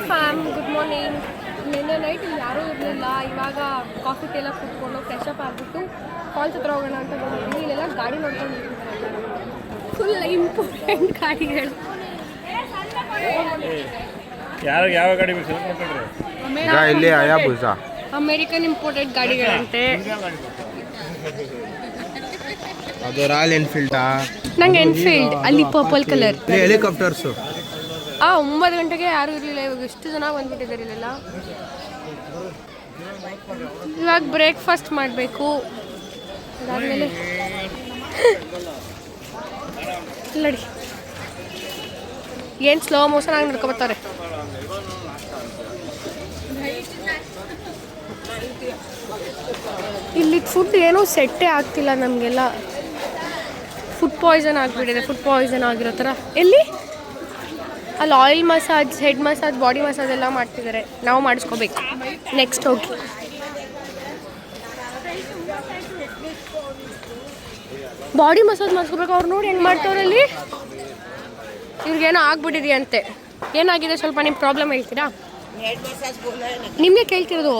Hi fam, good morning. ನಿನ್ನೆ night ಇಲ್ಲಿ ಯಾರೂ ಇರಲಿಲ್ಲ. ಇವಾಗ ಕಾಫಿ ಟೀಲ ಕೂತ್ಕೊಂಡು ಫ್ರೆಶ್ ಅಪ್ ಆಗಿಬಿಟ್ಟು ಫಾಲ್ಸ್ ಹತ್ರ ಹೋಗೋಣ ಅಂತ ಬಂದಿದ್ದೀವಿ. ಇಲ್ಲೆಲ್ಲ ಗಾಡಿ ನೋಡ್ಕೊಂಡು ಫುಲ್ ಇಂಪಾರ್ಟೆಂಟ್ ಗಾಡಿಗಳು. ಯಾವ ಗಾಡಿ ಇಲ್ಲಿ ಹಯಾಬುಸಾ ಅಮೇರಿಕನ್ ಇಂಪೋರ್ಟೆಡ್ ಗಾಡಿಗಳಂತೆ. ಅದು ರಾಯಲ್ ಎನ್ಫೀಲ್ಡ್. ನಂಗೆ ಎನ್ಫೀಲ್ಡ್, ಅಲ್ಲಿ ಪರ್ಪಲ್ ಕಲರ್ ಹೆಲಿಕಾಪ್ಟರ್ಸು. 9 ಗಂಟೆಗೆ ಯಾರೂ ಇರಲಿಲ್ಲ. ಇವಾಗ ಎಷ್ಟು ಜನ ಬಂದ್ಬಿಟ್ಟಿದ್ದಾರೆ ಇಲ್ಲೆಲ್ಲ. ಇವಾಗ ಬ್ರೇಕ್ಫಾಸ್ಟ್ ಮಾಡಬೇಕು. ಅದಾದಮೇಲೆ ನೋಡಿ ಏನು ಸ್ಲೋ ಮೋಷನ್ ಆಗಿ ನಡ್ಕೊಬರ್ತಾರೆ. ಇಲ್ಲಿ ಫುಡ್ ಏನೂ ಸೆಟ್ಟೇ ಆಗ್ತಿಲ್ಲ ನಮಗೆಲ್ಲ. ಫುಡ್ ಪಾಯ್ಸನ್ ಆಗಿಬಿಟ್ಟಿದೆ. ಫುಡ್ ಪಾಯ್ಸನ್ ಆಗಿರೋ ಥರ. ಎಲ್ಲಿ ಅಲ್ಲಿ oil massage, head massage, body massage ಎಲ್ಲ ಮಾಡ್ತಿದ್ದಾರೆ. ನಾವು ಮಾಡಿಸ್ಕೋಬೇಕು ನೆಕ್ಸ್ಟ್ ಹೋಗಿ. ಬಾಡಿ ಮಸಾಜ್ ಮಾಡಿಸ್ಕೋಬೇಕು. ಅವ್ರು ನೋಡಿ ಹೆಂಗೆ ಮಾಡ್ತಾವ್ರಲ್ಲಿ. ಇವ್ರಿಗೇನೋ ಆಗ್ಬಿಟ್ಟಿದೆಯಂತೆ. ಏನಾಗಿದೆ ಸ್ವಲ್ಪ ನಿಮ್ಮ ಪ್ರಾಬ್ಲಮ್ ಹೇಳ್ತೀರಾ? ನಿಮಗೆ ಕೇಳ್ತಿರೋದು.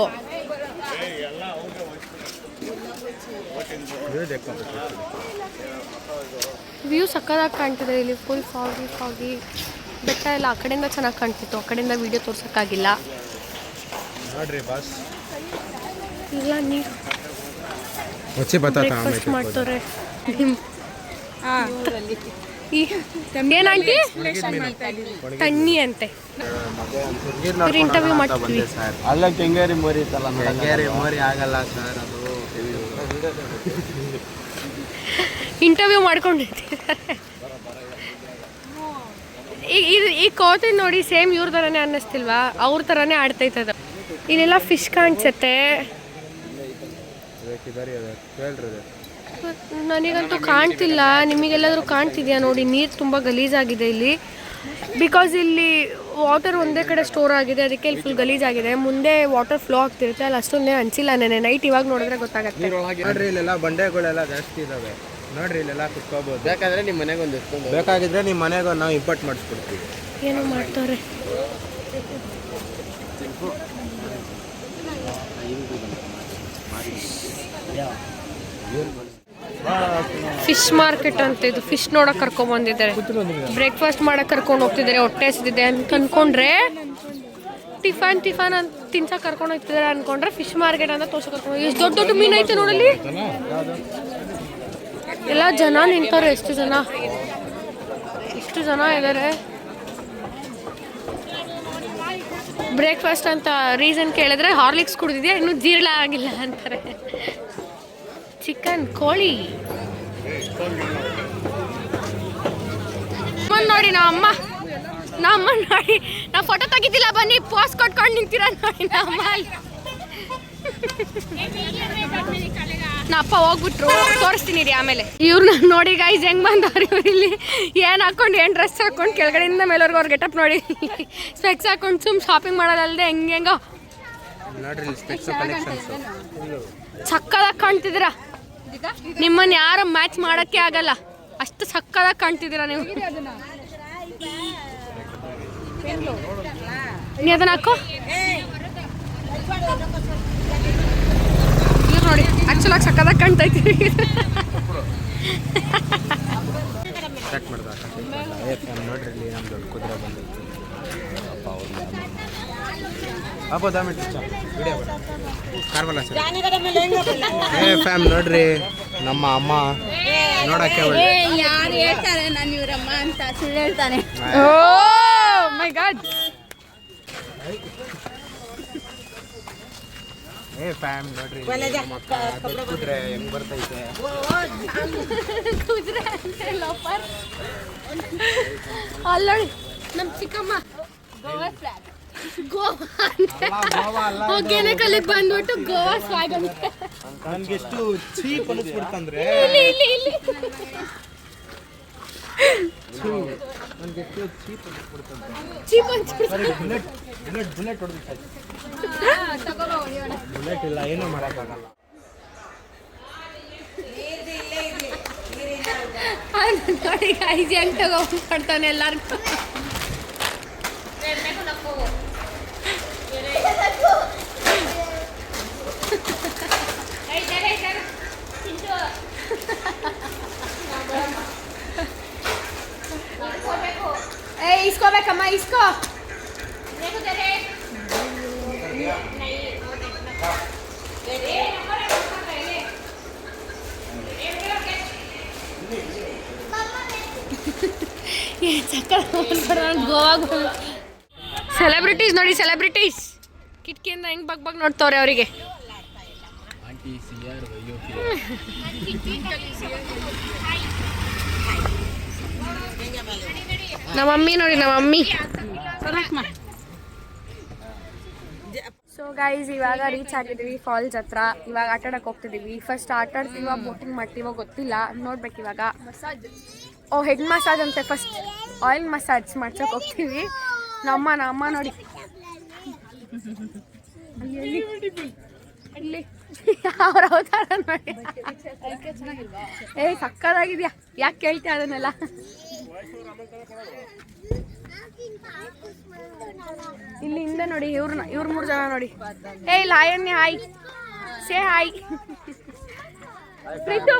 ವ್ಯೂ ಸಕ್ಕತ್ತಾಗಿ ಕಾಣ್ತಿದೆ ಇಲ್ಲಿ. ಫುಲ್ ಫಾಗಿ ಬೆಟ್ಟ ಎಲ್ಲ ಆ ಕಡೆಯಿಂದ ಚೆನ್ನಾಗಿ ಕಾಣ್ತಿತ್ತು. ಆ ಕಡೆಯಿಂದ ವಿಡಿಯೋ ತೋರ್ಸೋಕ್ಕಾಗಿಲ್ಲ. ನೋಡ್ರಿ ಬಾಸ್, ಇಲ್ಲ ನೀರು ಬ್ರೇಕ್ಫಾಸ್ಟ್ ಮಾಡ್ತಾರೆ. ಏನಾಂಟಿ ತಣ್ಣಿ ಅಂತೆ. ಇಂಟರ್ವ್ಯೂ ಮಾಡ್ತೀವಿ. ಅಲ್ಲ ಕೆಂಗೇರಿ ಮೋರಿ ಇತ್ತಲ್ಲ, ಕೆಂಗೇರಿ ಮೋರಿ ಆಗಲ್ಲ ಸರ್, ಅದು ಇಂಟರ್ವ್ಯೂ ಮಾಡ್ಕೊಂಡಿರ್ತಿದ್ದಾರೆ. ಈ ಕೋತಿ ನೋಡಿ ಸೇಮ್ ಇವ್ರ ಥರನೇ ಅನ್ನಿಸ್ತಿಲ್ವಾ? ಅವ್ರ ಥರನೇ ಆಡ್ತೈತದ. ಇಲ್ಲೆಲ್ಲ ಫಿಶ್ ಕಾಣಿಸುತ್ತೆ. ನನಗಂತೂ ಕಾಣ್ತಿಲ್ಲ. ನಿಮಗೆಲ್ಲಾದರೂ ಕಾಣ್ತಿದ್ಯಾ ನೋಡಿ? ನೀರು ತುಂಬ ಗಲೀಜಾಗಿದೆ ಇಲ್ಲಿ. ಬಿಕಾಸ್ ಇಲ್ಲಿ ವಾಟರ್ ಒಂದೇ ಕಡೆ ಸ್ಟೋರ್ ಆಗಿದೆ, ಅದಕ್ಕೆ ಇಲ್ಲಿ ಫುಲ್ ಗಲೀಜಾಗಿದೆ. ಮುಂದೆ ವಾಟರ್ ಫ್ಲೋ ಆಗ್ತಿರುತ್ತೆ. ಅಲ್ಲಿ ಅಷ್ಟೊಂದೇ ಅನಿಸಿಲ್ಲ ನೆನೆ ನೈಟ್. ಇವಾಗ ನೋಡಿದ್ರೆ ಗೊತ್ತಾಗತ್ತೆ. ನೋಡ್ರಿ ಇಲ್ಲೆಲ್ಲ ಬಂಡೆಗಳೆಲ್ಲ ಜಾಸ್ತಿ ಇದಾವೆ. ನೋಡ್ರಿ ಇಲ್ಲೆಲ್ಲ ಕುತ್ಕೋಬಹುದು. ಬೇಕಾದ್ರೆ ನಿಮ್ಮ ಮನೆಗೆ ಒಂದು ಬೇಕಾಗಿದ್ರೆ ನಿಮ್ಮ ಮನೆಗೆ ನಾವು ಇಂಪೋರ್ಟ್ ಮಾಡಿಸ್ಕೊಡ್ತೀವಿ. ಏನೋ ಮಾಡ್ತಾರೆ. ಫಿಶ್ ಮಾರ್ಕೆಟ್ ಅಂತ ಇದು. ಫಿಶ್ ನೋಡಕ್ ಕರ್ಕೊಂಡ್ ಬಂದಿದ್ದಾರೆ. ಬ್ರೇಕ್ಫಾಸ್ಟ್ ಮಾಡಕ್ ಕರ್ಕೊಂಡು ಹೋಗ್ತಿದ್ದಾರೆ. ಹೊಟ್ಟೆ ಹಸಿದಿದೆ ಅಂತ ಅನ್ಕೊಂಡ್ರೆ ಟಿಫನ್ ಅಂತ ತಿನ್ಸಕ್ ಕರ್ಕೊಂಡು ಹೋಗ್ತಿದ್ದಾರೆ. ಅನ್ಕೊಂಡ್ರೆ ಫಿಶ್ ಮಾರ್ಕೆಟ್ ಅಂತ ತೋರ್ಸಕ್ ಕರ್ಕೊಂಡು. ಎಷ್ಟು ದೊಡ್ಡ ಮೀನು ಐತೆ ನೋಡಲ್ಲಿ. ಎಲ್ಲ ಜನ ನಿಂತಾರೆ. ಎಷ್ಟು ಜನ ಇದ್ದಾರೆ. ಬ್ರೇಕ್ಫಾಸ್ಟ್ ಅಂತ ರೀಸನ್ ಕೇಳಿದ್ರೆ ಹಾರ್ಲಿಕ್ಸ್ ಕುಡಿದಿದ್ಯಾ, ಇನ್ನೂ ಜೀರ್ಣ ಆಗಿಲ್ಲ ಅಂತಾರೆ. ಚಿಕನ್, ಕೋಳಿ ನೋಡಿ. ನಮ್ಮ ಅಮ್ಮ ನೋಡಿ, ನಾವು ಫೋಟೋ ತೆಗಿತಿಲ್ಲ, ಬನ್ನಿ ಪೋಸ್ ಕೊಟ್ಕೊಂಡು ನಿಂತೀರ ನೋಡಿ. ನಮ್ಮ ಅಪ್ಪ ಹೋಗ್ಬಿಟ್ರು, ತೋರಿಸ್ತೀನಿ ರೀ ಆಮೇಲೆ. ಇವ್ರನ್ನ ನೋಡಿ ಗೈಸ್ ಹೆಂಗ್ ಬಂದವ್ರು. ಇವ್ರು ಇಲ್ಲಿ ಏನು ಹಾಕೊಂಡು, ಏನು ಡ್ರೆಸ್ ಹಾಕೊಂಡು ಕೆಳಗಡೆಯಿಂದ ಮೇಲವ್ರಿಗೆ ಅವ್ರ ಗೆಟಪ್ ನೋಡಿ. ಸ್ಪೆಕ್ಸ್ ಹಾಕೊಂಡು ಸುಮ್ ಶಾಪಿಂಗ್ ಮಾಡೋದಲ್ಲದೆ ಹೆಂಗೆಂಗೋ ಸಕ್ಕದಾಗಿ ಕಾಣ್ತಿದ್ದೀರಾ. ನಿಮ್ಮನ್ನ ಯಾರು ಮ್ಯಾಚ್ ಮಾಡೋಕ್ಕೆ ಆಗಲ್ಲ, ಅಷ್ಟು ಸಕ್ಕದಾಗಿ ಕಾಣ್ತಿದ್ದೀರಾ ನೀವು. ನೀ ಅದನ್ನ ಹಾಕೋ. ಇವ್ರು ನೋಡಿ ಆ್ಯಕ್ಚುಲಾಗಿ ಸಕ್ಕದಾಗಿ ಕಾಣ್ತೈತಿ. ನೋಡ್ರಿ ಇಲ್ಲಿ ನಮ್ಮ ದೊಡ್ಡ ಕುದುರೆ ಬಂದೈತಿ. ಫ್ಯಾಮ್ ನೋಡ್ರಿ ನಮ್ಮ ಅಮ್ಮ ನೋಡಕ್ಕೆ ಯಾರು ಹೇಳ್ತಾರೆ ನಾನು ಇವ್ರಮ್ಮ ಅಂತ ಸುಳ್ಳು ಹೇಳ್ತಾನೆ. ಓ ಮೈ ಗಾಡ್. ಫ್ಯಾಮ್ ನೋಡ್ರಿ ಕುದುರೆ ಹೆಂಗ್ ಬರ್ತೈತೆ. ಕುದುರೆ ಅಲ್ಲೋಡಿ ನಮ್ಮ ಚಿಕ್ಕಮ್ಮ ಗೋವಾ ಕಲಿಗೆ ಬಂದ್ಬಿಟ್ಟು ಗೋವಾ ಸ್ವಾಗ್ ಅಂತ ನನ್ಗೆಷ್ಟು ಚೀಪ್ ಅನಿಸ್ಬಿಡ್ತಂದ್ರೆ. ಬುಲೆಟ್ ಇಲ್ಲ, ಏನೂ ಮಾಡೋಕ್ಕಾಗಲ್ಲ. ನೋಡಿ ಗೈಸ್ ಹೆಂಗ್ ತಗೊಂಡ್ಬಿಡ್ತಾನೆ ಎಲ್ಲಾರ್ಗು. ಗೋವಾಗ ಸೆಲೆಬ್ರಿಟೀಸ್ ನೋಡಿ, ಸೆಲೆಬ್ರಿಟೀಸ್ ಕಿಟಕಿಯಿಂದ ಹೆಂಗ್ ಬಗ್ ನೋಡ್ತವ್ರೆ ಅವರಿಗೆ. ನಮ್ಮ ಮಮ್ಮಿ ನೋಡಿ, ನಮ್ಮ ಮಮ್ಮಿ. ಸೊ ಗೈಸ್, ಇವಾಗ ರೀಚ್ ಆಗಿದ್ದೀವಿ ಫಾಲ್ಸ್ ಹತ್ರ. ಇವಾಗ ಆಟ ಆಡಕ್ಕೆ ಹೋಗ್ತಿದ್ದೀವಿ. ಫಸ್ಟ್ ಆಟ ಆಡ್ತೀವ, ಬೋಟಿಂಗ್ ಮಾಡ್ತೀವೋ ಗೊತ್ತಿಲ್ಲ, ನೋಡ್ಬೇಕು ಇವಾಗ. ಹೆಡ್ ಮಸಾಜ್ ಅಂತೆ, ಫಸ್ಟ್ ಆಯಿಲ್ ಮಸಾಜ್ ಮಾಡ್ಸೋಕೆ ಹೋಗ್ತೀವಿ. ನಮ್ಮ ನೋಡಿ ಅಲ್ಲಿ ಅವ್ರ ಅವತಾರ ನೋಡಿ. ಸಕ್ಕದಾಗಿದ್ಯಾ, ಯಾಕೆ ಕೇಳ್ತೀಯ ಅದನ್ನೆಲ್ಲ? ಇಲ್ಲಿ ಹಿಂದೆ ನೋಡಿ, ಇವ್ರು 3 ಜನ ನೋಡಿ. ಲಾಯನ್ಯ ಹಾಯ್, ಸೇ ಹಾಯ್. ಪ್ರೀತು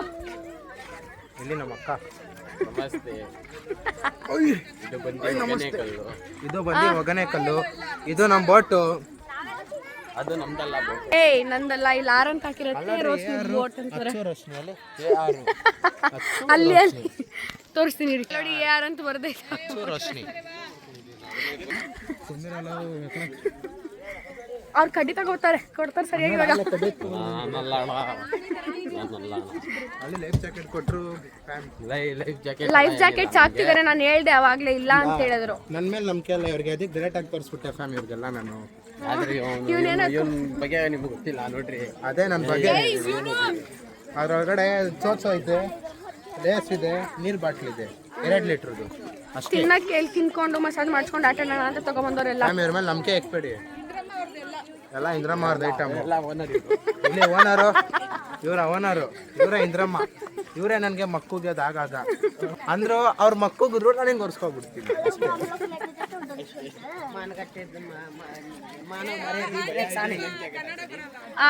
ಇಲ್ಲಿ ನಮ್ಮ ಅಕ್ಕ. ಇದು ಬಂದು ಒಗನೆಕಲ್ಲು. ಇದು ನಮ್ಮ ಬೋಟು. ಅದು ನಮ್ದಲ್ಲ. ನಂದಲ್ಲ. ಇಲ್ಲಿ ಆರ್ ಅಂತ ಹಾಕಿರತ್ತೆ, ಬೋಟ್ ಅಂತಾರೆ. ಅಲ್ಲಿ ತೋರಿಸ್ತೀನಿ ನೋಡಿ, ಯಾರು ಅಂತ ಬರ್ದೈತೆ. ಅವ್ರು ಕಡ್ಡಿ ತಗೋತಾರೆ, ಕೊಡ್ತಾರೆ ಸರಿಯಾಗಿ. ಲೈಫ್ ಜಾಕೆಟ್ಸ್ ಹಾಕ್ತಿದ್ದಾರೆ. ನಾನು ಹೇಳ್ದೆ ಅವಾಗ್ಲೇ ಇಲ್ಲ ಅಂತ ಹೇಳಿದ್ರು. ನನ್ನ ಮೇಲೆ ನಂಬಿಕೆ ಇಲ್ಲ ಇವ್ರಿಗೆ, ಅದಕ್ಕೆ ಡೈರೆಕ್ಟ್ ಆಗಿ ತೋರಿಸ್ಬಿಟ್ಟೆ ಫ್ಯಾಮ್ ಇವ್ರಿಗೆಲ್ಲ ನಾನು. ಬಗ್ಗೆ ನಿಮ್ಗೆ ಗೊತ್ತಿಲ್ಲ ನೋಡ್ರಿ. ಅದೇ ನನ್ನ ಬಗ್ಗೆ. ಅದ್ರೊಳಗಡೆ ಸೋತ್ಸೋ ಐತೆ, ಲೇಸ್ ಇದೆ, ನೀರು ಬಾಟ್ಲ್ ಇದೆ, 2 ಲೀಟ್ರದು ಅಷ್ಟೇ. ತಿನ್ನಕ್ಕೆ ಎಲ್ಲಿ ತಿನ್ಕೊಂಡು ಮಸಾಜ್ ಮಾಡ್ಸ್ಕೊಂಡು ಆಟ ಆಡೋಣ ಅಂತ ತಗೊಂಬಂದವ್ರೆಲ್ಲ. ಇವ್ರ ಮೇಲೆ ನಂಬಿಕೆ ಇಕ್ಬೇಡಿ. ಎಲ್ಲ ಇಂದ್ರಮ್ಮ ಅವ್ರದ್ದು ಐಟಮ್. ಇಲ್ಲಿ ಓನರು, ಇವರ ಓನರು, ಇವರೇ ಇಂದ್ರಮ್ಮ. ಇವರೇ ನನಗೆ ಮಕ್ಕುಗೆ ಆಗಾಗ ಅಂದ್ರು. ಅವ್ರ ಮಕ್ಕುಗಿದ್ರು ನಾನು ಹಿಂಗೆ ಒರೆಸ್ಕೊಬಿಡ್ತೀನಿ.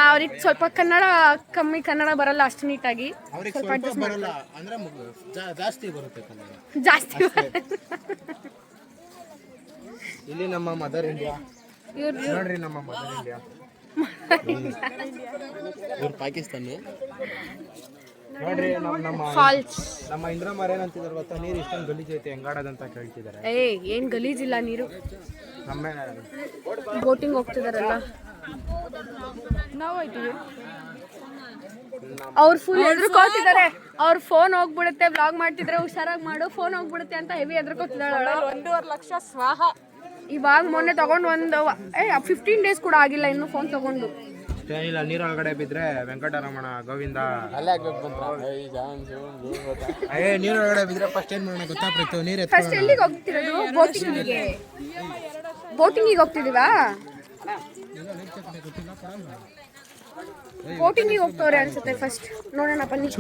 ಅವ್ರಿಗೆ ಸ್ವಲ್ಪ ಕನ್ನಡ ಕಮ್ಮಿ, ಕನ್ನಡ ಬರಲ್ಲ ಅಷ್ಟು ನೀಟಾಗಿ. ಅವ್ರಿಗೆ ಸ್ವಲ್ಪ ಬರಲ್ಲ ಅಂದ್ರೆ ಜಾಸ್ತಿ ಬರುತ್ತೆ ಕನ್ನಡ, ಜಾಸ್ತಿ. ಇಲ್ಲಿ ನಮ್ಮ ಮದರ್ ಇಂಡಿಯಾ ನೋಡ್ರಿ, ನಮ್ಮ ಮದರ್ ಇಂಡಿಯಾ. ಇವ್ರು ಪಾಕಿಸ್ತಾನ ನೋಡ್ರಿ. ನಮ್ಮ ಫಾಲ್ಸ್. ನಮ್ಮ ಇಂದ್ರಮ್ಮ ಏನಂತಿದಾರೆ ಗೊತ್ತಾ, ನೀರು ಇಷ್ಟೊಂದು ಗಲೀಜೈತೆ ಹೆಂಗಾಡೋದಂತ ಕೇಳ್ತಿದ್ದಾರೆ. ಏನ್ ಗಲೀಜಿಲ್ಲ ನೀರು. ನಮ್ಮ ಬೋಟಿಂಗ್ ಹೋಗ್ತಿದಾರಲ್ಲ, ನಾವು ಹೋಯ್ತೀವಿ. ಅವ್ರು ಫುಲ್ ಎದ್ರುಕೋತಿದ್ದಾರೆ. ಅವ್ರ ಫೋನ್ ಹೋಗ್ಬಿಡುತ್ತೆ, ಬ್ಲಾಗ್ ಮಾಡ್ತಿದ್ರೆ ಹುಷಾರಾಗಿ ಮಾಡು, ಫೋನ್ ಹೋಗ್ಬಿಡುತ್ತೆ ಅಂತ ಹೆವಿ ಎದ್ರುಕೋತಿದ್ದಾಳೆ. 1.5 ಲಕ್ಷ ಸ್ವಾಹ. ಇವಾಗ ಮೊನ್ನೆ ತಗೊಂಡು 15 ಡೇಸ್ ಕೂಡ ಆಗಿಲ್ಲ ಇನ್ನು ಫೋನ್ ತಗೊಂಡು. ಇಲ್ಲ, ನೀರೊಳಗಡೆ ಬಿದ್ರೆ ವೆಂಕಟರಮಣ ಗೋವಿಂದ ನೀರೊಳಗಡೆ ಬಿದ್ರೆ ಫಸ್ಟ್ ಏನ್ ಮಾಡೋಣ ಗೊತ್ತಾ ಪ್ರೀತು? ನೀರು ಫಸ್ಟ್ ಎಲ್ಲಿಗೆ ಹೋಗ್ತಿರೋದು? ಬೋಟಿಂಗಿಗೆ. ಬೋಟಿಂಗಿಗೆ ಹೋಗ್ತಿದೀವಾ? ಬೋಟಿಂಗಿಗೆ ಹೋಗ್ತವ್ರೆ ಅನ್ಸುತ್ತೆ. ಫಸ್ಟ್ ನೋಡೋಣ ಬನ್ನಿ,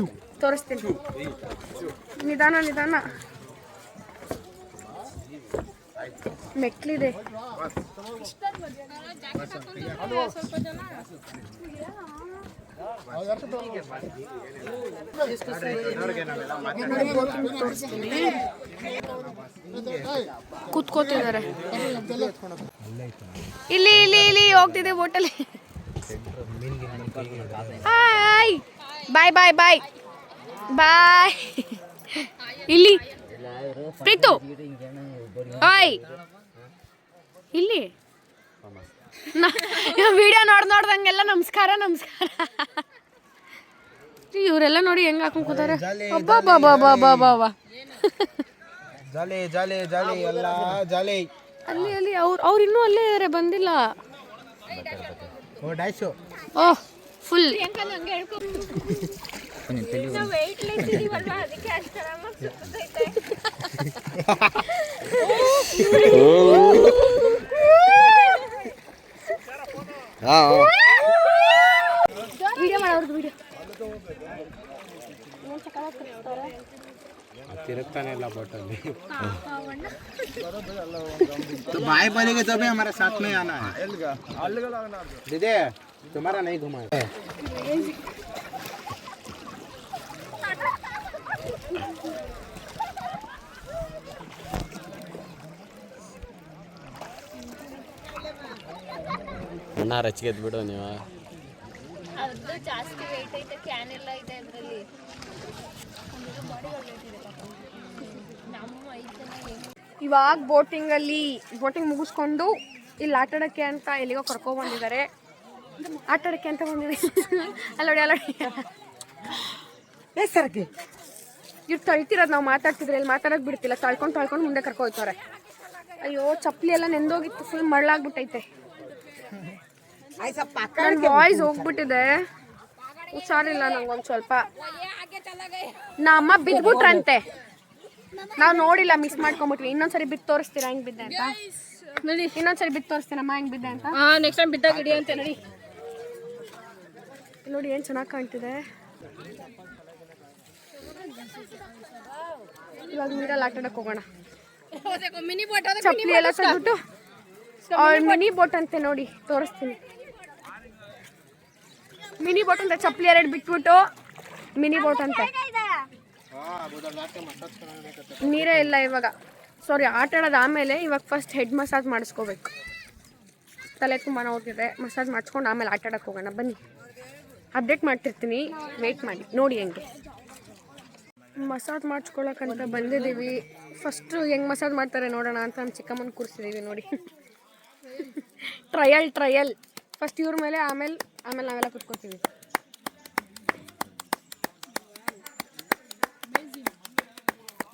ತೋರಿಸ್ತೀನಿ. ನಿಧಾನ ನಿಧಾನ, ಮೆಟ್ಲಿದೆ. ಕೂತ್ಕೋತಿದ್ದಾರೆ. ಇಲ್ಲಿ ಇಲ್ಲಿ ಇಲ್ಲಿ ಹೋಗ್ತಿದೆ ಬೋಟಲ್ಲಿ. ಹಾಯ್, ಬಾಯ್ ಬಾಯ್ ಬಾಯ್ ಬಾಯ್. ಇಲ್ಲಿ ಪ್ರೀತು, ಹಾಯ್. ಇಲ್ಲಿ ವಿಡಿಯೋ ನೋಡ್ದಂಗೆಲ್ಲ ನಮಸ್ಕಾರ ನಮಸ್ಕಾರ. ಇವರೆಲ್ಲ ನೋಡಿ ಹೆಂಗ್ ಹಾಕೊಂಡ್ ಕೂತಾರೆ. ಅಬ್ಬಾ, ಜಾಲಿ ಜಾಲಿ ಜಾಲಿ ಎಲ್ಲ ಜಾಲಿ. ಅಲ್ಲಿ ಅಲ್ಲಿ ಅವ್ರು ಇನ್ನೂ ಅಲ್ಲೇ ಇದಾರೆ, ಬಂದಿಲ್ಲ. ಓಹ್, ಫುಲ್ ವಿಡಿಯೋ ಮಾಡೋರ್ದು ವಿಡಿಯೋ ತಿರುಗ್ತಾನೆ ಇಲ್ಲ ಬೋಟಲ್ಲಿ. बाय बनेंगे तभी हमारे साथ में आना है. दीदी तुम्हारा नहीं घुमा है. ಅಣ್ಣ ರಚಿಗೆದ್ ಬಿಡು ನೀವು. ಅದು ಜಾಸ್ತಿ ವೇಟ್ ಐತೆ, ಕ್ಯಾನ್ ಎಲ್ಲ ಇದೆ ಅದರಲ್ಲಿ. ನಮ್ಮ 5 ಜನ ಇವಾಗ ಬೋಟಿಂಗ್ ಮುಗಿಸ್ಕೊಂಡು ಇಲ್ಲಿ ಆಟಾಡೋಕ್ಕೆ ಅಂತ ಎಲ್ಲಿಗೋ ಕರ್ಕೊಬಂದಿದ್ದಾರೆ. ಆಟಾಡೋಕ್ಕೆ ಅಂತ ಬಂದಿದ್ದಾರೆ. ಅಲ್ಲೋಡಿ ಸರ್ಕಿ ಇವ್ರು ತಳ್ತಿರೋದು ನಾವು ಮಾತಾಡ್ತಿದ್ರೆ ಇಲ್ಲಿ ಮಾತಾಡೋಕೆ ಬಿಡ್ತಿಲ್ಲ. ತಳ್ಕೊಂಡು ಮುಂದೆ ಕರ್ಕೊಯ್ತಾರೆ. ಅಯ್ಯೋ ಚಪ್ಪಲಿ ಎಲ್ಲ ನೆಂದೋಗಿತ್ತು, ಫುಲ್ ಮರಳಾಗ್ಬಿಟ್ಟೈತೆ. ನನ್ನ ವಾಯ್ಸ್ ಹೋಗ್ಬಿಟ್ಟಿದೆ, ಹುಷಾರಿಲ್ಲ ನಂಗೊಂದು ಸ್ವಲ್ಪ. ನಮ್ಮ ಬಿದ್ಬಿಟ್ರಂತೆ, ನಾವು ನೋಡಿಲ್ಲ, ಮಿಸ್ ಮಾಡ್ಕೊಂಬಿಟ್ವಿ. ಇನ್ನೊಂದ್ಸರಿ ಬಿದ್ದು ತೋರಿಸ್ತೀರಾ ಹೆಂಗ್ ಬಿದ್ದೆ ಅಂತ? ನೋಡಿ ಇನ್ನೊಂದ್ಸರಿ ಬಿದ್ದು ತೋರಿಸ್ತೀರಮ್ಮ ಹೆಂಗ್ ಬಿದ್ದೆ ಅಂತ. ನೆಕ್ಸ್ಟ್ ಟೈಮ್ ಬಿದ್ದಾಗ ಇಡಿ ಅಂತ ನೋಡಿ. ನೋಡಿ ಏನು ಚೆನ್ನಾಗಿ ಕಾಣ್ತಿದೆ. ಇವಾಗ ನೀರಲ್ಲಿ ಆಟಾಡಕ್ಕೆ ಹೋಗೋಣ. ಚಪ್ಪಲಿ ಎಲ್ಲ ತಂದ್ಬಿಟ್ಟು ಮಿನಿ ಬೋಟ್ ಅಂತೆ ನೋಡಿ, ತೋರಿಸ್ತೀನಿ. ಮಿನಿ ಬೋಟ್ ಅಂತ ಚಪ್ಪಲಿ 2 ಬಿಟ್ಬಿಟ್ಟು ಮಿನಿ ಬೋಟ್ ಅಂತೆ. ನೀರೇ ಇಲ್ಲ ಇವಾಗ. ಸಾರಿ, ಆಟ ಆಡೋದು ಆಮೇಲೆ ಇವಾಗ ಫಸ್ಟ್ ಹೆಡ್ ಮಸಾಜ್ ಮಾಡಿಸ್ಕೋಬೇಕು. ತಲೆ ತುಂಬ ನೋಡ್ತಿದೆ, ಮಸಾಜ್ ಮಾಡಿಸ್ಕೊಂಡು ಆಮೇಲೆ ಆಟ ಆಡಕ್ಕೆ ಹೋಗೋಣ. ಬನ್ನಿ, ಅಪ್ಡೇಟ್ ಮಾಡ್ತಿರ್ತೀನಿ, ವೆಯ್ಟ್ ಮಾಡಿ ನೋಡಿ. ಹೆಂಗೆ ಮಸಾಜ್ ಮಾಡಿಸ್ಕೊಳಕ್ಕಂತ ಬಂದಿದ್ದೀವಿ. ಫಸ್ಟು ಹೆಂಗೆ ಮಸಾಜ್ ಮಾಡ್ತಾರೆ ನೋಡೋಣ ಅಂತ ನಮ್ಮ ಚಿಕ್ಕಮ್ಮನ ಕೂರಿಸಿದ್ದೀವಿ ನೋಡಿ. ಟ್ರಯಲ್ ಫಸ್ಟ್ ಇವ್ರ ಮೇಲೆ, ಆಮೇಲೆ ನಾವೆಲ್ಲ ಕುತ್ಕೋತೀವಿ.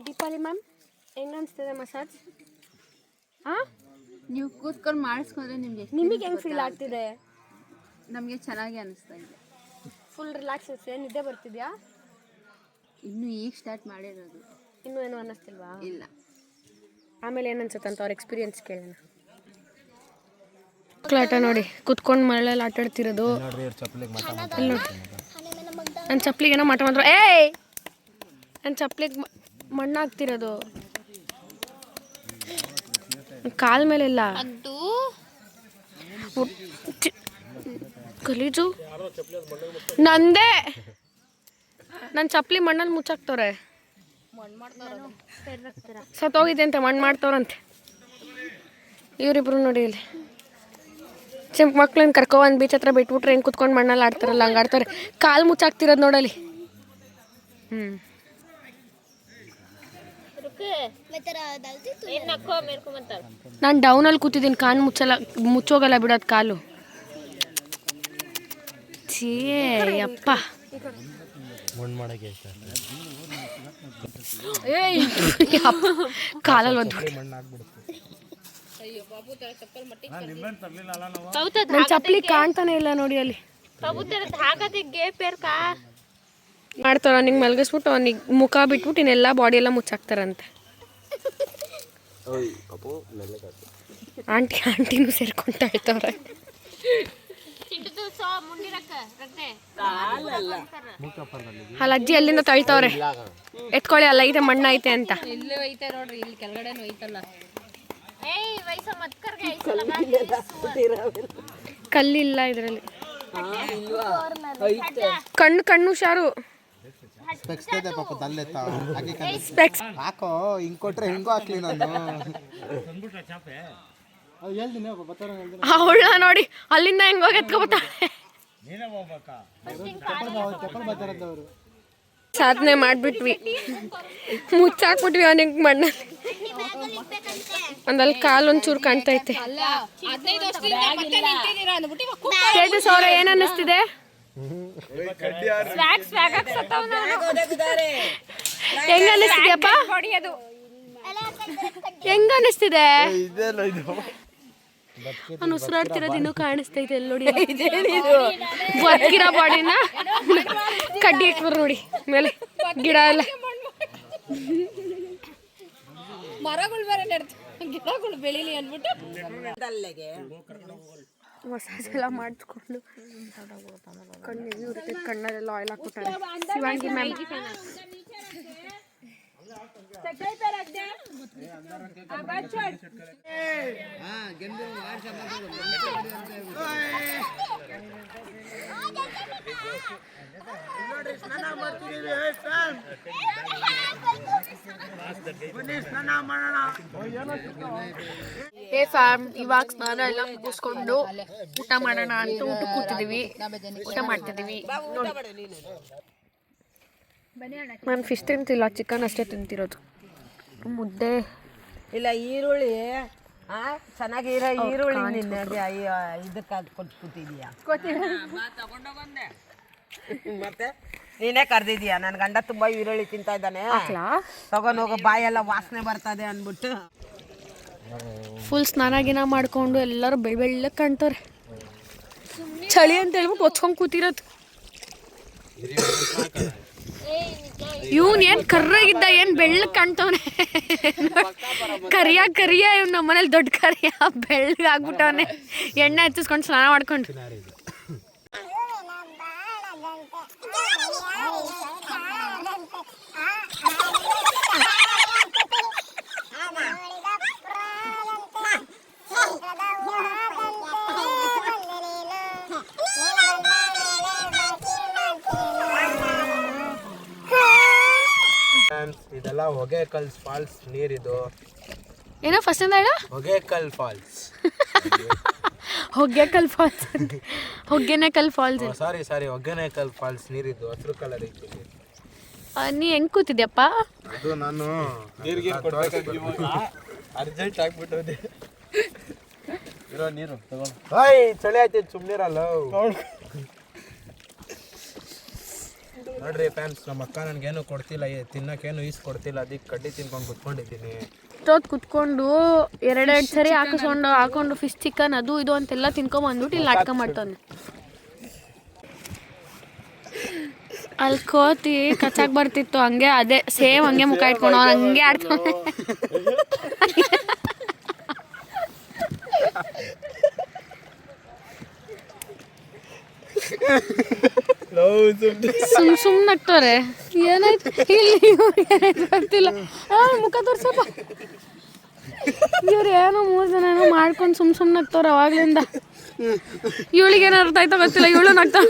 ದೀಪಾಲಿ ಮ್ಯಾಮ್ ಹೆಂಗೆ ಅನಿಸ್ತಿದೆ ಮಸಾಜ್? ನೀವು ಕೂತ್ಕೊಂಡು ಮಾಡಿಸ್ಕೊಂಡ್ರೆ ನಿಮಗೆ ಹೆಂಗೆ ಫೀಲ್ ಆಗ್ತಿದೆ? ನಮಗೆ ಚೆನ್ನಾಗಿ ಅನಿಸ್ತಾ ಇದೆ. ಫುಲ್ ರಿಲ್ಯಾಕ್ಸ್ ಇರ್ತದೆ. ನಿದ್ದೆ ಬರ್ತಿದ್ಯಾ? ಇನ್ನು ಈಗ ಸ್ಟಾರ್ಟ್ ಮಾಡಿರೋದು. ಇನ್ನೂ ಏನು ಅನ್ನಿಸ್ತಿಲ್ವಾ? ಇಲ್ಲ. ಆಮೇಲೆ ಏನು ಅನ್ಸುತ್ತೆ ಅಂತ ಅವ್ರ ಎಕ್ಸ್ಪೀರಿಯನ್ಸ್ ಕೇಳೋಣ. ಆಟ ನೋಡಿ, ಕುತ್ಕೊಂಡು ಮರಳಲ್ಲಿ ಆಟ ಆಡ್ತಿರೋದು. ನನ್ನ ಚಪ್ಪಲಿಗೆ ಏನೋ ಮಾಟ ಮಾಡಿದ್ರು. ನನ್ನ ಚಪ್ಪಲಿಗೆ ಮಣ್ಣು ಹಾಕ್ತಿರೋದು ಕಾಲ ಮೇಲೆಲ್ಲ. ಗಲೀಜು ನಂದೇ. ನನ್ನ ಚಪ್ಪಲಿ ಮಣ್ಣಲ್ಲಿ ಮುಚ್ಚಾಕ್ತವ್ರೆ. ಸತ್ತೋಗಿದೆ ಅಂತ ಮಣ್ಣು ಮಾಡ್ತವ್ರಂತೆ ಇವರಿಬ್ರು. ನೋಡಿ ಇಲ್ಲಿ ಚಿಕ್ಕ ಮಕ್ಳನ್ನ ಕರ್ಕೊಬಂದು ಬೀಚ್ ಹತ್ರ ಬಿಟ್ಬಿಟ್ರೆ ಹೆಂಗೆ ಕುತ್ಕೊಂಡು ಮಣ್ಣಲ್ಲಿ ಆಡ್ತಾರಲ್ಲ ಹಂಗೆ ಆಡ್ತಾರೆ. ಕಾಲು ಮುಚ್ಚಾಕ್ತಿರೋದು ನೋಡಲಿ. ನಾನು ಡೌನಲ್ಲಿ ಕೂತಿದ್ದೀನಿ, ಕಾಲು ಮುಚ್ಚೋಗಲ್ಲ ಬಿಡೋದು ಕಾಲು. ಛೀ ಅಪ್ಪ, ಕಾಲಲ್ಲಿ ಒಂದು ನನ್ನ ಚಪ್ಪಲಿ ಕಾಣ್ತಾನೆ ಇಲ್ಲ ನೋಡಿ ಅಲ್ಲಿ. ಮಾಡ್ತಾರ ಅವನಿಗೆ ಮಲಗಿಸ್ಬಿಟ್ಟು ಅವನಿಗೆ ಮುಖ ಬಿಟ್ಬಿಟ್ಟು ಇನ್ನೆಲ್ಲ ಬಾಡಿ ಎಲ್ಲ ಮುಚ್ಚಾಕ್ತಾರಂತೆ. ಆಂಟಿನೂ ಸೇರ್ಕೊಂತ ಇರ್ತವ್ರೆ. ಅಲ್ಲ ಅಜ್ಜಿ ಅಲ್ಲಿಂದ ತಳ್ತವ್ರೆ, ಎತ್ಕೊಳ್ಳಿ ಅಲ್ಲ ಐತೆ ಮಣ್ಣ ಐತೆ ಅಂತ. ಕಲ್ಲಿಲ್ಲ ಇದರಲ್ಲಿ. ಕಣ್ಣು ಹುಷಾರು. ಹಾಕೋ ಹಿಂಗ್ ಕೊಟ್ರೆ ಹೆಂಗೋ ಹಾಕ್ಲಿ ನಾನು. ಅವಳ ನೋಡಿ ಅಲ್ಲಿಂದ ಹೆಂಗೋಗಿ ಎತ್ಕೊಬತ್ತಾಳೆ. ಸಾಧನೆ ಮಾಡ್ಬಿಟ್ವಿ, ಮುಚ್ಚಾಕ್ಬಿಟ್ವಿ ಅವನಿಗೆ ಮಣ್ಣಲ್ಲಿ. ಒಂದಲ್ಲಿ ಕಾಲು ಒಂಚೂರು ಕಾಣ್ತೈತೆ. ತೇಜಸ್ ಅವ್ರೆ ಏನ್ ಅನ್ನಿಸ್ತಿದೆ? ಹೆಂಗ ಅನ್ನಿಸ್ತಿದ್ಯಪ್ಪ? ಹೆಂಗ ಅನ್ನಿಸ್ತಿದೆ? ನಾನು ಉಸಿರಾಡ್ತಿರೋದು ಇನ್ನೂ ಕಾಣಿಸ್ತೈತೆ ಎಲ್ಲಿ ನೋಡಿ. ಬದುಕಿರೋ ಬಾಡಿನ ಕಡ್ಡಿ ಇಟ್ಬರು ನೋಡಿ ಮೇಲೆ ಗಿಡ ಎಲ್ಲ. ಮರಗಳು ಬೇರೆ ಗಿಡಗಳು ಬೆಳೀಲಿ ಅಂದ್ಬಿಟ್ಟು ಮಸಾಜ್ ಎಲ್ಲ ಮಾಡಿಸ್ಕೊಂಡು ಕಣ್ಣಿಗೆ ಇರುತ್ತೆ. ಕಣ್ಣಲ್ಲೆಲ್ಲ ಆಯಿಲ್ ಹಾಕ್ಬಿಟ್ಟಾರೆ. ಶಿವಾಂಗಿ ಮ್ಯಾಮ್ ಇವಾಗ ಸ್ನಾನ ಎಲ್ಲ ಮುಗಿಸ್ಕೊಂಡು ಊಟ ಮಾಡೋಣ ಅಂತ ಊಟ ಕೂತಿದೀವಿ, ಊಟ ಮಾಡ್ತಿದೀವಿ. ನಾನು ಫಿಶ್ ತಿಂತಿಲ್ಲ, ಚಿಕನ್ ಅಷ್ಟೇ ತಿಂತಿರೋದು. ಮುದ್ದೆ ಇಲ್ಲ ಈರುಳ್ಳಿ ಚೆನ್ನಾಗಿರೋ ಈರುಳ್ಳಿ ನಿನ್ನೆ ಇದಕ್ಕೆ ಕೊಟ್ಬಿಟ್ಟಿದೀಯಾ ಮತ್ತೆ ನೀನೇ ಕರ್ದಿದೀಯಾ ನನ್ನ ಗಂಡ ತುಂಬಾ ಈರುಳ್ಳಿ ತಿಂತಾ ಇದ್ದಾನೆ ತಗೊಂಡೋಗೋ ಬಾಯೆಲ್ಲ ವಾಸನೆ ಬರ್ತದೆ ಅಂದ್ಬಿಟ್ಟು ಫುಲ್ ಸ್ನಾನ ಗಿನ ಮಾಡ್ಕೊಂಡು ಎಲ್ಲರೂ ಬೆಳ್ಳ ಕಾಣ್ತಾರೆ. ಚಳಿ ಅಂತ ಹೇಳ್ಬಿಟ್ಟು ಒಚ್ಕೊಂಡು ಕೂತಿರೋದು. ಇವನ್ ಏನ್ ಕರ್ರಾಗಿದ್ದ ಏನ್ ಬೆಳ್ಳಗ್ ಕಾಣ್ತವನೆ. ಕರಿಯ ಇವ್ ನಮ್ಮನೇಲಿ ದೊಡ್ಡ ಕರಿಯ ಬೆಳ್ಳಗ್ ಆಗ್ಬಿಟ್ಟವನೆ. ಎಣ್ಣೆ ಹಚ್ಚಿಸ್ಕೊಂಡು ಸ್ನಾನ ಮಾಡ್ಕೊಂಡು. ಇದೆಲ್ಲ ಹೊಗೇಕಲ್ ಫಾಲ್ಸ್ ನೀರಿದು. ಏನೋ ಫಸ್ಟ್ ಇಂದ ಹೇಳ Hogenakkal falls. Hogenakkal falls Hogenakkal falls. Sorry Hogenakkal falls ನೀರಿದ್ದು ಹಸಿರು ಕಲರ್ ಐತಿ. ನೀ ಹೆಂಗ್ ಕೂತಿದ್ಯಪ್ಪ? ಅದು ನಾನು ಅರ್ಜೆಂಟ್ ಆಗ್ಬಿಟ್ಟೋದೆ. ಇರೋ ನೀರು ಚಳಿ ಆಯ್ತು ಸುಮ್ಮನಿರಲ್ಲ. ನೋಡ್ರಿ ಫ್ಯಾನ್ಸ್, ನಮ್ಮ ಅಕ್ಕ ನನಗೇನು ಕೊಡ್ತಿಲ್ಲ, ತಿನ್ನಕ್ಕೇನು ಕೊಡ್ತಿಲ್ಲ. ಅದಕ್ಕೆ ಕಡ್ಡಿ ತಿನ್ಕೊಂಡು ಕುತ್ಕೊಂಡಿದ್ದೀನಿ. ಕುತ್ಕೊಂಡು ಎರಡೆರಡು ಸರಿ ಹಾಕೊಂಡು ಫಿಶ್ ಚಿಕನ್ ಅದು ಇದು ಅಂತೆಲ್ಲ ತಿನ್ಕೊಂಬಂದ್ಬಿಟ್ಟು ಇಲ್ಲಿ ನಾಟಕ ಮಾಡ್ತಾನೆ. ಅಲ್ಲಿ ಕೋತಿ ಕಚ್ಚಾಕ್ ಬರ್ತಿತ್ತು ಹಂಗೆ, ಅದೇ ಸೇಮ್ ಹಂಗೆ ಮುಖ ಇಟ್ಕೊಂಡು ಅವ್ನು ಹಂಗೆ ಆಡ್ತಾನೆ. ಸುಮ್ ನಗ್ತವ್ರೆ. ಏನಾಯ್ತು ಇಲ್ಲಿ ಏನಾಯ್ತು ಗೊತ್ತಿಲ್ಲ. ಮುಖ ತೋರ್ಸಪ್ಪ. ಇವ್ರು ಏನೋ 3 ಜನ ಏನೋ ಮಾಡ್ಕೊಂಡು ಸುಮ್ ನಗ್ತವ್ರ ಅವಾಗ್ಲಿಂದ. ಇವಳಿಗೆ ಏನೋ ಅರ್ಥ ಆಯ್ತಾ ಗೊತ್ತಿಲ್ಲ, ಇವಳು ನಗ್ತಾ.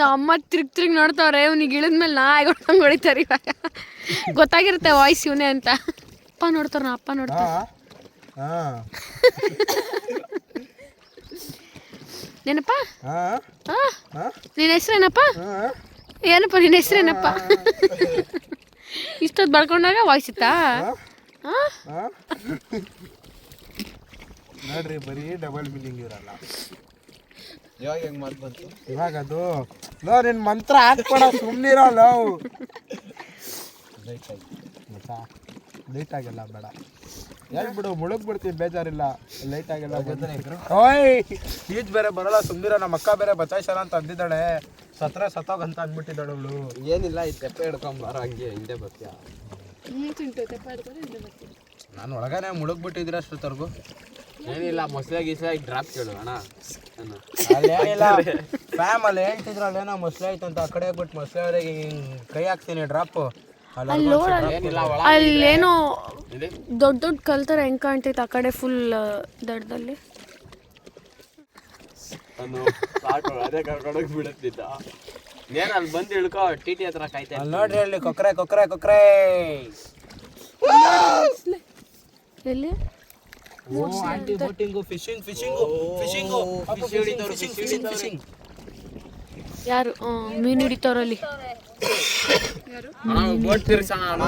ನಮ್ಮ ತಿರುಗಿ ನೋಡ್ತಾವ್ರೆ. ಇವ್ನಿಗೆ ಇಳಿದ್ಮೇಲೆ ನಾ ಆಗೋಟಂಗೆ ಹೊಡಿತಾರೆ. ಇವಾಗ ಗೊತ್ತಾಗಿರುತ್ತೆ ವಾಯ್ಸ್ ಇವನೇ ಅಂತ. ಅಪ್ಪ ನೋಡ್ತಾರ, ನಾ ಅಪ್ಪ ನೋಡ್ತಾರ. ಏನಪ್ಪ ನಿನ್ನ ಹೆಸ್ರೇನಪ್ಪ? ಏನಪ್ಪ ನಿನ್ನ ಹೆಸ್ರೇನಪ್ಪ? ಇಷ್ಟೊತ್ತು ಬಳ್ಕೊಂಡಾಗ ವಾಯ್ಸ್ ಇತ್ತಾ? ನೋಡ್ರಿ ಬರೀ ಡಬಲ್ ಮೀನಿಂಗ್ ಇರಲ್ಲ. ಇವಾಗ ಹೆಂಗ್ ಮಾತು ಬಂತು? ಇವಾಗ ಅದು ಲೋ ನಿನ್ ಮಂತ್ರ ಹಾಕ್ಬೇಡ, ಸುಮ್ಮನಿರಲ್ಲ. ಲೈಟ್ ಆಗಿಲ್ಲ ಬೇಡ, ಹೇಳ್ಬಿಡು, ಮುಳುಗ್ಬಿಡ್ತೀನಿ, ಬೇಜಾರಿಲ್ಲ. ಲೈಟ್ ಆಗಿಲ್ಲ. ಓಯ್ ಈಜ್ ಬೇರೆ ಬರಲ್ಲ, ಸುಮ್ಮನಿರ. ನಮ್ಮ ಅಕ್ಕ ಬೇರೆ ಬಚಾಯಿಸಲ್ಲ ಅಂತ ಅಂದಿದ್ದಾಳೆ. ಸತ್ತೋಗಂತ ಅಂದ್ಬಿಟ್ಟಿದ್ದಾಳು ಅವಳು. ಏನಿಲ್ಲ, ಈ ತೆಪ್ಪೆ ಹಿಡ್ಕೊಂಬಾರ, ಹಂಗೆ ಹಿಂದೆ ಬರ್ತೀಯ. ನಾನು ಒಳಗನೆ ಮುಳುಗ್ಬಿಟ್ಟಿದ್ದೀರ ಅಷ್ಟೊತ್ತರ್ಗು. ಏನಿಲ್ಲ, ಮೊಸಳೆ ಡ್ರಾಪ್ ಕೇಳು ಅಣ್ಣ. ಅಲ್ಲೇನಿಲ್ಲ, ಫ್ಯಾಮ್ ಅಲ್ಲಿ ಹೇಳ್ತಿದ್ರು ಅಲ್ಲೇನೋ ಮೊಸಳೆ ಆಯ್ತಂತ. ಆ ಕಡೆ ಹೋಗ್ಬಿಟ್ಟು ಮೊಸಳೆ ಅವ್ರಿಗೆ ಕೈ ಹಾಕ್ತೀನಿ ಡ್ರಾಪ್. ಅಲ್ಲೇನೋ ದೊಡ್ಡ ಕಲ್ತರ ಹೆಂಗ್ ಕಾಣ್ತೈತೆ ಆ ಕಡೆ ಫುಲ್ ದಡದಲ್ಲಿ. ಅದೇ ಕರ್ಕೊಂಡೋಗಿ ಬಿಡುತ್ತಿದ್ದ. ಏನ್ ಅಲ್ಲಿ ಬಂದು ಇಳ್ಕೊ, ಟಿಟಿ ಹತ್ರ ಕಾಯ್ತಾ. ನೋಡ್ರಿ ಅಲ್ಲಿ ಕೊಕ್ರೆ ಎಲ್ಲಿ? Aunty boating, fishing. ಯಾರು ಮೀನು ಹಿಡಿತವ್ರಲ್ಲಿ? ಬೋಟ್ ತಿರ್ಸೋಣ.